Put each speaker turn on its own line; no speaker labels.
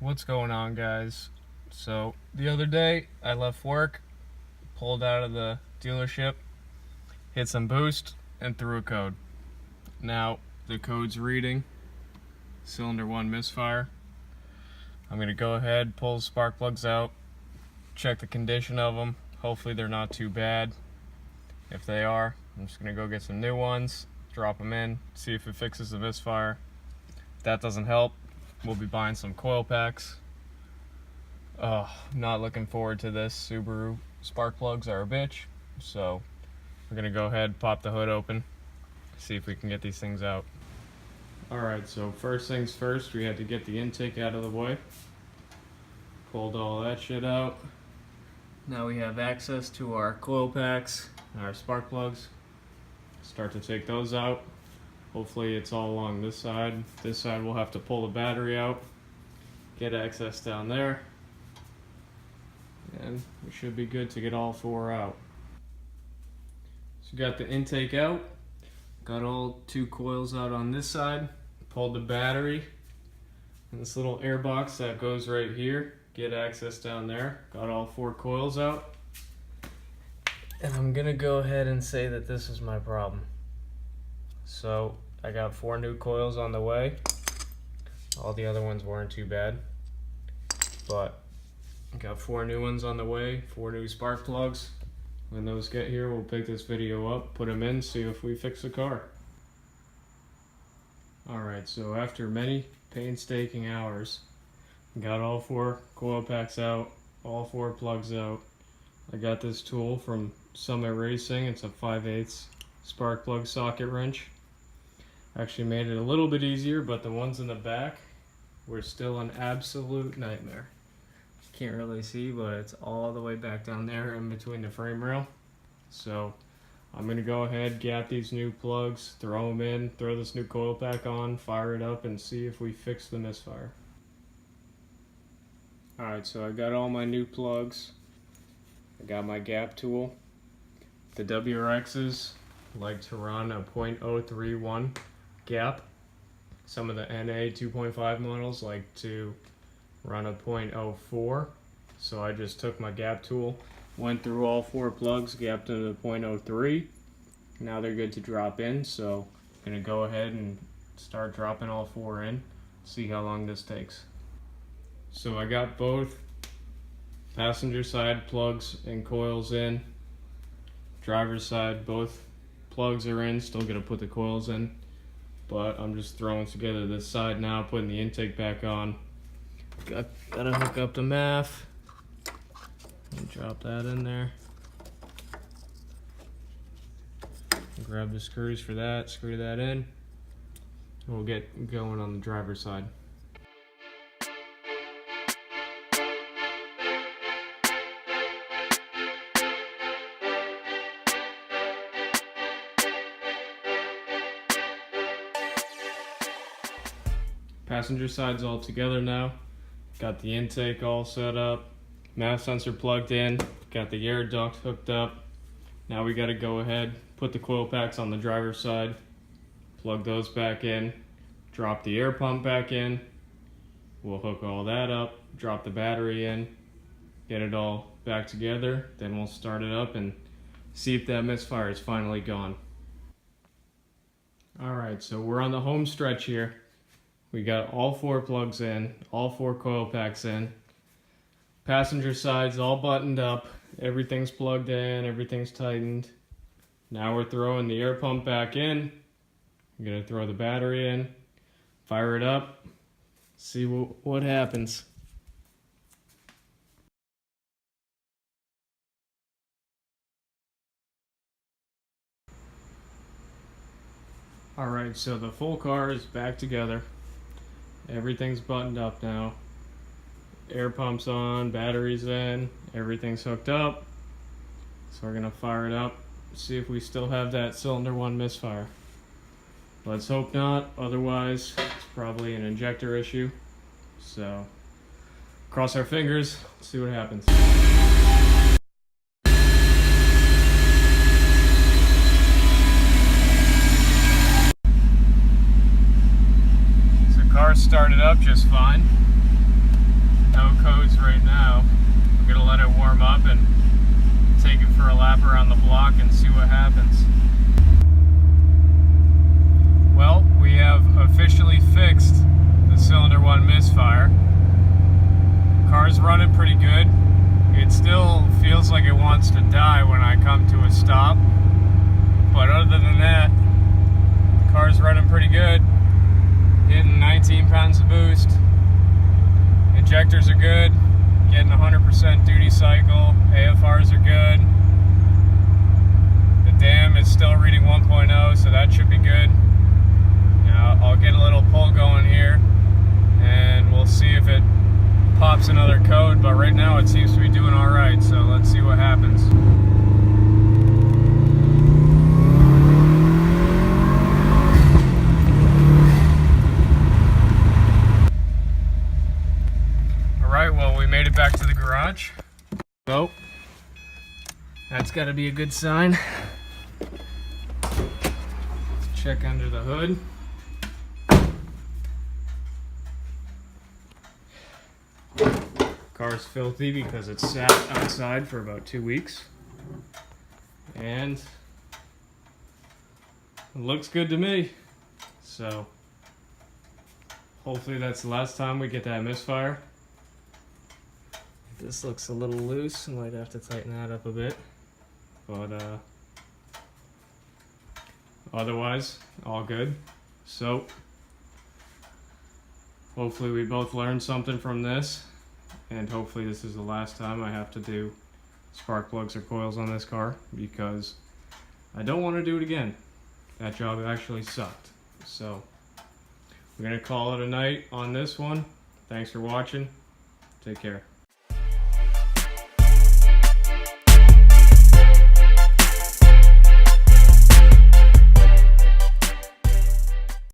What's going on, guys? So the other day I left work, pulled out of the dealership, hit some boost, and threw a code. Now the code's reading cylinder 1 misfire. I'm gonna go ahead, pull the spark plugs out, check the condition of them. Hopefully they're not too bad. If they are, I'm just gonna go get some new ones, drop them in, see if it fixes the misfire. If that doesn't help, we'll be buying some coil packs. Not looking forward to this. Subaru spark plugs are a bitch. So we're gonna go ahead, pop the hood open, see if we can get these things out. Alright, so first things first, we had to get the intake out of the way. Pulled all that shit out. Now we have access to our coil packs and our spark plugs. Start to take those out. Hopefully it's all along this side. This side we'll have to pull the battery out, get access down there, and we should be good to get all four out. So got the intake out, got all two coils out on this side, pulled the battery, and this little air box that goes right here, get access down there, got all four coils out. And I'm gonna go ahead and say that this is my problem. So I got 4 new coils on the way. All the other ones weren't too bad, but I got 4 new ones on the way, 4 new spark plugs. When those get here, we'll pick this video up, put them in, see if we fix the car. Alright, so after many painstaking hours, got all 4 coil packs out, all 4 plugs out. I got this tool from Summit Racing. It's a 5/8 spark plug socket wrench. Actually made it a little bit easier, but the ones in the back were still an absolute nightmare. Can't really see, but it's all the way back down there in between the frame rail. So I'm gonna go ahead, gap these new plugs, throw them in, throw this new coil pack on, fire it up, and see if we fix the misfire. Alright, so I got all my new plugs. I got my gap tool. The WRXs like to run a 0.031 gap. Some of the NA 2.5 models like to run a 0.04. So I just took my gap tool, went through all 4 plugs, gapped into 0.03. Now they're good to drop in, so I'm gonna go ahead and start dropping all 4 in, see how long this takes. So I got both passenger side plugs and coils in. Driver's side, both plugs are in, still gonna put the coils in. But I'm just throwing together this side now, putting the intake back on. Gotta hook up the MAF. And drop that in there. Grab the screws for that, screw that in. And we'll get going on the driver's side. Passenger side's all together now. Got the intake all set up, MAF sensor plugged in, got the air duct hooked up. Now we gotta go ahead, put the coil packs on the driver's side, plug those back in, drop the air pump back in. We'll hook all that up, drop the battery in, get it all back together, then we'll start it up and see if that misfire is finally gone. Alright, so we're on the home stretch here. We got all 4 plugs in, all 4 coil packs in. Passenger side's all buttoned up. Everything's plugged in, everything's tightened. Now we're throwing the air pump back in. I'm gonna throw the battery in, fire it up, see what happens. Alright, so the full car is back together. Everything's buttoned up now. Air pump's on, battery's in, everything's hooked up. So we're gonna fire it up, see if we still have that cylinder 1 misfire. Let's hope not, otherwise it's probably an injector issue. So cross our fingers, see what happens. Car started up just fine. No codes right now. I'm gonna let it warm up and take it for a lap around the block and see what happens. Well, we have officially fixed the cylinder 1 misfire. Car's running pretty good. It still feels like it wants to die when I come to a stop, but other than that, the car's running pretty good. Hitting 19 pounds of boost. Injectors are good. Getting 100% duty cycle. AFRs are good. The dam is still reading 1.0, so that should be good. Now I'll get a little pull going here, and we'll see if it pops another code, but right now it seems to be doing alright, so let's see what happens. Alright, well, we made it back to the garage. So, that's got to be a good sign. Let's check under the hood. Car's filthy because it sat outside for about 2 weeks, and it looks good to me. So hopefully that's the last time we get that misfire. This looks a little loose. I might have to tighten that up a bit, but otherwise all good. So hopefully we both learned something from this. And hopefully this is the last time I have to do spark plugs or coils on this car, because I don't want to do it again. That job actually sucked. So we're going to call it a night on this one. Thanks for watching. Take care.